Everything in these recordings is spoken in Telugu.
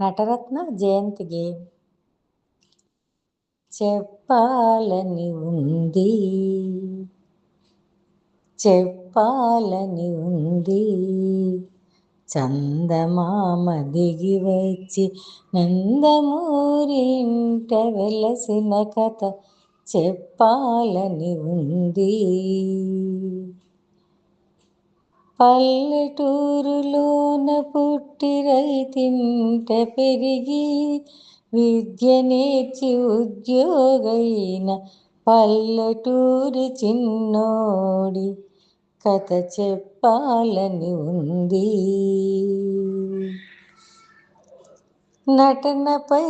నటరత్న జయంతికి చెప్పాలని ఉంది, చెప్పాలని ఉంది. చందమామ దిగి వచ్చి నందమూరి ఇంట వెలసిన కథ చెప్పాలని ఉంది. పల్లెటూరులోన పుట్టి రైతింట పెరిగి విద్య నేర్చి ఉద్యోగైన పల్లెటూరి చిన్నోడి కథ చెప్పాలని ఉంది. నటనపై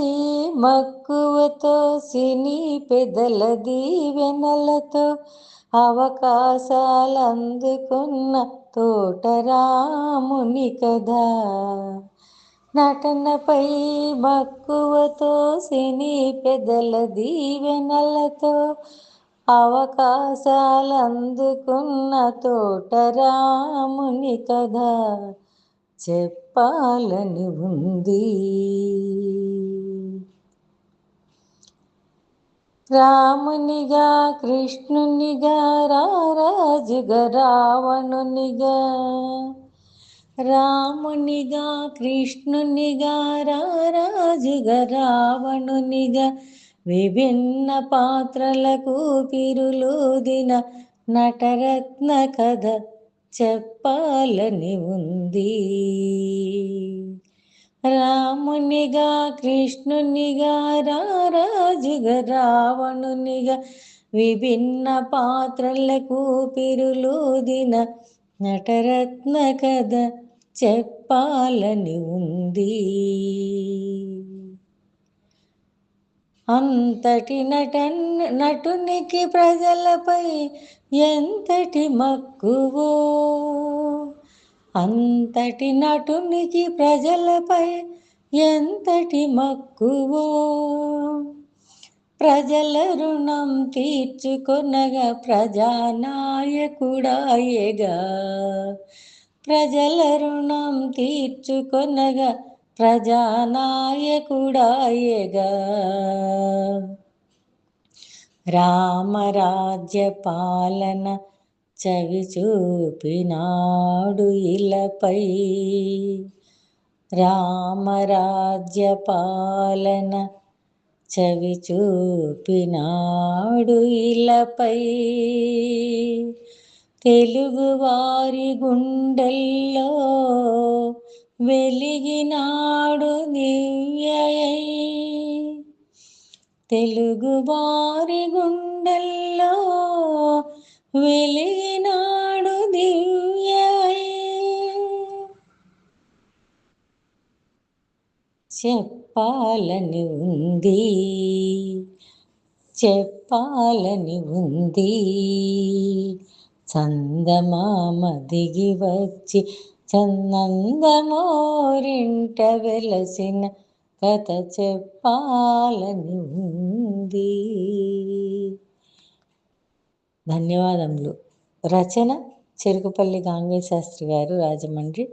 మక్కువతో సినీ పెదల దీవెనలతో అవకాశాలందుకున్న తోటరాముని కథ. నటనపై మక్కువతో సినీ పెదల దీవెనలతో అవకాశాలందుకున్న తోటరాముని కథ చెప్పాలని ఉంది. రామునిగా కృష్ణునిగా రారాజుగా రావణునిగా, రామునిగా కృష్ణునిగా రారాజుగా రావణునిగా విభిన్న పాత్రలకు పిరులూదిన నటరత్న కథ చెప్పాలని ఉంది. రామునిగా కృష్ణునిగా రారాజుగా రావణునిగా విభిన్న పాత్రలకు పిరులూదిన నటరత్న కథ చెప్పాలని ఉంది. అంతటి నటునికి ప్రజలపై ఎంతటి మక్కువో, అంతటి నటునికి ప్రజలపై ఎంతటి మక్కువో, ప్రజల రుణం తీర్చుకొనగా ప్రజానాయకుడాయగా, ప్రజల రుణం తీర్చుకొనగా ప్రజానాయకుడాయగా. రామరాజ్య పాలన చవి చూపినాడు ఇలపై, రామరాజ్య పాలన చవి చూపినాడు ఇలపై. తెలుగువారి గుండెల్లో వెలిగినాడు దివ్యయై, తెలుగువారి గుండెల్లో వెలిగినాడు దివ్యయై. చెప్పాలని ఉంది, చెప్పాలని ఉంది. చందమామ దిగి వచ్చి చందందమోరింట వెలసిన కథ చెప్పాలని ఉంది. ధన్యవాదములు. రచన చెరుకుపల్లి గాంగయ్య శాస్త్రి గారు, రాజమండ్రి.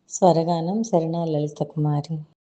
స్వరగానం శరణా లలిత కుమారి.